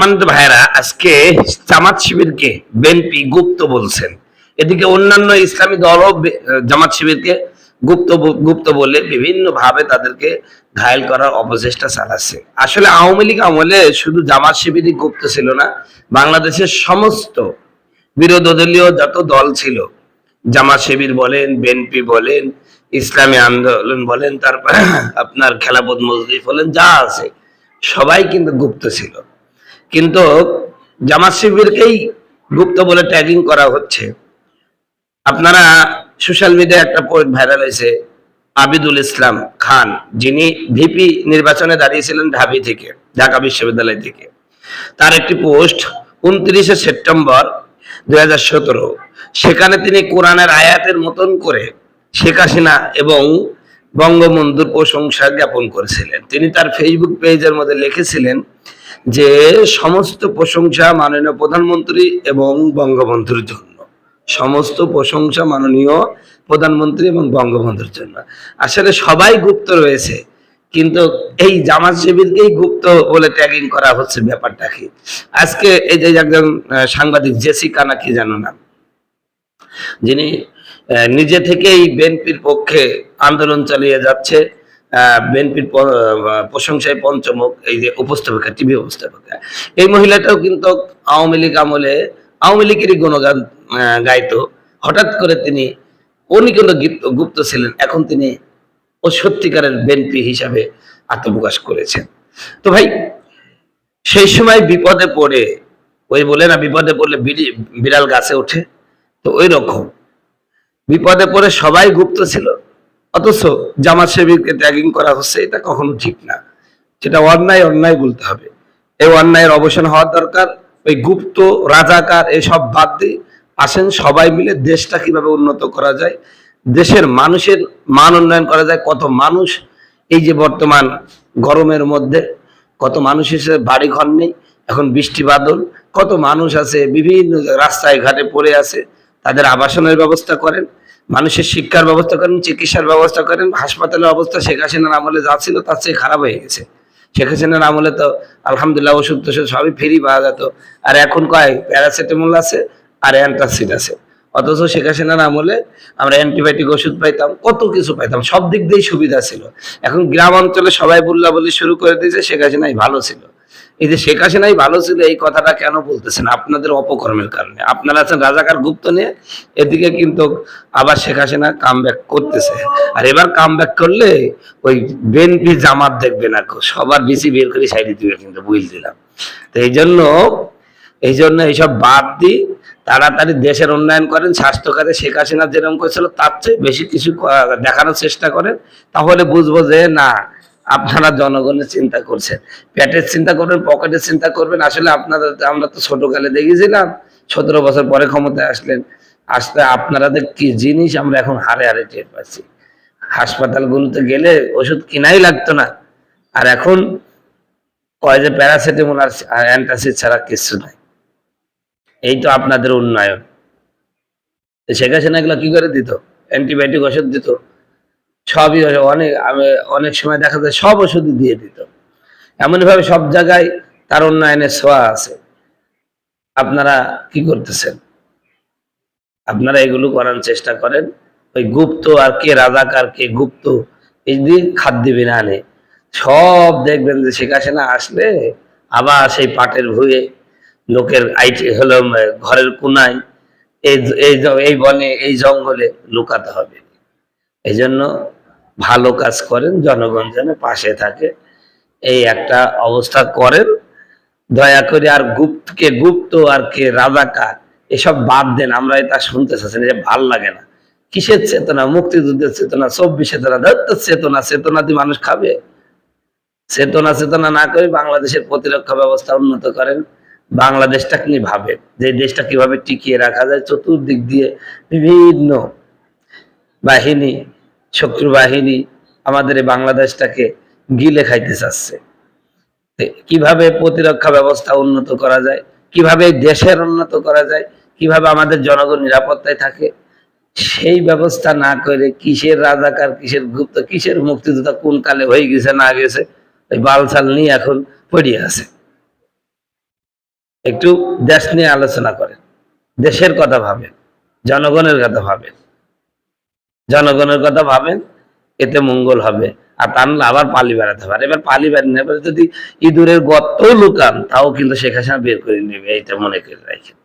সম্মানিত ভাইরা, আজকে জামাত শিবিরকে বিএনপি গুপ্ত বলছেন, এদিকে অন্যান্য ইসলামী দলও জামাত শিবিরকে গুপ্ত গুপ্ত বলে বিভিন্ন ভাবে তাদেরকে ঘায়েল করার অপচেষ্টা চালাচ্ছে। আসলে আওয়ামী লীগ আমলে শুধু জামাত শিবিরই গুপ্ত ছিল না, বাংলাদেশের সমস্ত বিরোধী দলীয় যত দল ছিল, জামাত শিবির বলেন, বিএনপি বলেন, ইসলামী আন্দোলন বলেন, তারপর আপনার খেলাফত মজলিস বলেন, যা আছে সবাই কিন্তু গুপ্ত ছিল। কিন্তু জামাত শিবিরকেই গুপ্ত বলে ট্যাগিং করা হচ্ছে। আপনারা সোশ্যাল মিডিয়ায় একটা পোস্ট ভাইরাল হয়েছে, আবিদুল ইসলাম খান, যিনি ভিপি নির্বাচনে দাঁড়িয়েছিলেন ঢাবি থেকে, ঢাকা বিশ্ববিদ্যালয় থেকে। তার একটি পোস্ট 29শে সেপ্টেম্বর 2017, সেখানে তিনি কোরআনের আয়াতের মতন করে শেখ হাসিনা এবং বঙ্গবন্ধুর প্রশংসা জ্ঞাপন করেছিলেন। তিনি তার ফেসবুক পেজের মধ্যে লিখেছিলেন যে সমস্ত প্রশংসা মাননীয় প্রধানমন্ত্রী এবং বঙ্গবন্ধুর জন্য, সমস্ত প্রশংসা মাননীয় প্রধানমন্ত্রী এবং বঙ্গবন্ধুর জন্য। আসলে সবাই গুপ্ত রয়েছে, কিন্তু এই জামাত শিবিরকেই গুপ্ত বলে ট্যাগিং করা হচ্ছে। ব্যাপারটা কি? আজকে এই যে একজন সাংবাদিক জেসিকা নাকি জানো না, যিনি নিজে থেকেই বিএনপির পক্ষে আন্দোলন চালিয়ে যাচ্ছে, বিএনপির প্রশংসায় পঞ্চমুখ, এই যে উপস্থাপিকা, টিভি উপস্থাপিকা, এই মহিলাটাও কিন্তু আওয়ামী লীগ আমলে আওয়ামী লীগেরই গুণগান গাইতো। হঠাৎ করে উনি কিন্তু গুপ্ত ছিলেন, এখন তিনি ও সত্যিকারের বিএনপি হিসাবে আত্মপ্রকাশ করেছেন। তো ভাই, সেই সময় বিপদে পড়ে, ওই বলে না, বিপদে পড়লে বিড়াল গাছে ওঠে, তো ওই রকম বিপদে পড়ে সবাই গুপ্ত ছিল, অথচ জামাত শিবিরকে ট্যাগিং করা হচ্ছে। এটা কখনো ঠিক না, যেটা অন্যায় অন্যায় বলতে হবে। এই অন্যায়ের অবসান হওয়ার দরকার। ওই গুপ্ত রাজাকার এসব বাদ দিয়ে আসেন সবাই মিলে দেশটা কিভাবে উন্নত করা যায়, দেশের মানুষের মান উন্নয়ন করা যায়। কত মানুষ এই যে বর্তমান গরমের মধ্যে, কত মানুষ এসে বাড়ি ঘর নেই, এখন বৃষ্টি বাদল, কত মানুষ আছে বিভিন্ন রাস্তায় ঘাটে পড়ে আছে, তাদের আবাসনের ব্যবস্থা করেন, মানুষের শিক্ষার ব্যবস্থা করেন, চিকিৎসার ব্যবস্থা করেন। হাসপাতালের অবস্থা শেখ হাসিনার আমলে যা ছিল তার চেয়ে খারাপ হয়ে গেছে। শেখ হাসিনার আমলে তো আলহামদুলিল্লাহ ওষুধ টষুধ সবই ফ্রি পাওয়া যেত, আর এখন কয় প্যারাসিটামল আছে আর অ্যান্টাসিড আছে। অথচ শেখ হাসিনার আমলে আমরা অ্যান্টিবায়োটিক ওষুধ পাইতাম, কত কিছু পাইতাম, সব দিক দিয়েই সুবিধা ছিল। এখন গ্রাম অঞ্চলে সবাই বললা বলি শুরু করে দিয়েছে শেখ হাসিনাই ভালো ছিল। এই যে শেখ হাসিনাই ভালো ছিল, এই কথাটা কেন বলতেছেন? আপনাদের অপকর্মের কারণে। আপনারা আছেন রাজাকার গুপ্ত নিয়ে, এদিকে কিন্তু আবার শেখ হাসিনা কামব্যাক করতেছে। আর এবার কামব্যাক করলে ওই বিএনপি জামাত দেখবে না, সবার বেশি বের করে সাইডে দিবে, কিন্তু বুঝ দিলাম। তো এই জন্য এইসব বাদ দিই, তাড়াতাড়ি দেশের উন্নয়ন করেন। স্বাস্থ্য খাতে শেখ হাসিনা যেরকম করেছিল তার চেয়ে বেশি কিছু দেখানোর চেষ্টা করেন, তাহলে বুঝবো যে না, আপনারা জনগণের চিন্তা করছেন। পেটের চিন্তা করবেন, পকেটের চিন্তা করবেন। আসলে আমরা তো ছোটকালে দেখেছিলাম, 17 বছর পরে ক্ষমতায় আসলে আপনারা কি জিনিস আমরা এখন হারে হারে টের পাচ্ছি। হাসপাতালগুলোতে গেলে ওষুধ কিনাই লাগতো না, আর এখন কয় যে প্যারাসিটামল আর অ্যান্টাসিড ছাড়া কিছু নাই। এই তো আপনাদের উন্নয়ন। শেখ হাসিনা এগুলো কি করে দিত? অ্যান্টিবায়োটিক ওষুধ দিত, সবই অনেক সময় দেখা যায় সব ওষুধই দিয়ে দিত। এমন ভাবে সব জায়গায় তার উন্নয়নের ছোঁয়া আছে। আপনারা কি করতেছেন? আপনারা এগুলো করার চেষ্টা করেন। ওই গুপ্ত আর কে রাজাকার কে গুপ্ত, এই দিয়ে খাদ দিবি না আনে, সব দেখবেন যে শেখ হাসিনা আসলে আবার সেই পাটের ভুঁয়ে, লোকের হলো ঘরের কোনায়, এই বনে, এই জঙ্গলে লুকাতে হবে। এই জন্য ভালো কাজ করেন, জনগণ যেন পাশে থাকে, এই একটা অবস্থা করেন দয়া করে। আর কে গুপ্ত আর কে রাজাকার এসব বাদ দেন। আমরা এটা শুনতে চাচ্ছি না, যে ভাল লাগে না। কিসের চেতনা? মুক্তিযুদ্ধের চেতনা, 24 চেতনা, চেতনা দিয়ে মানুষ খাবে? চেতনা না করে বাংলাদেশের প্রতিরক্ষা ব্যবস্থা উন্নত করেন। বাংলাদেশটাকে নিয়ে ভাবেন, যে দেশটা কিভাবে টিকিয়ে রাখা যায়। চতুর্দিক দিয়ে বিভিন্ন বাহিনী, শত্রু বাহিনী আমাদের এই বাংলাদেশটাকে গিলে খাইতে চাচ্ছে। কিভাবে প্রতিরক্ষা ব্যবস্থা উন্নত করা যায়, কিভাবে দেশের উন্নত করা যায়, কিভাবে আমাদের জনগণ নিরাপত্তায় থাকে, সেই ব্যবস্থা না করে কিসের রাজাকার, কিসের গুপ্ত, কিসের মুক্তিযোদ্ধা কোন কালে হয়ে গেছে না গেছে, ওই বালছাল নিয়ে এখন পড়িয়ে আছে। একটু দেশ নিয়ে আলোচনা করেন, দেশের কথা ভাবেন, জনগণের কথা ভাবেন, জনগণের কথা ভাবেন, এতে মঙ্গল হবে। আর তা নাহলে আবার পালি বেড়াতে পারে। এবার পালি বেড়াতে না পারে, যদি ইঁদুরের গর্তও লুকান তাও কিন্তু শেখ হাসিনা বের করে নেবে, এইটা মনে করে রাখেন।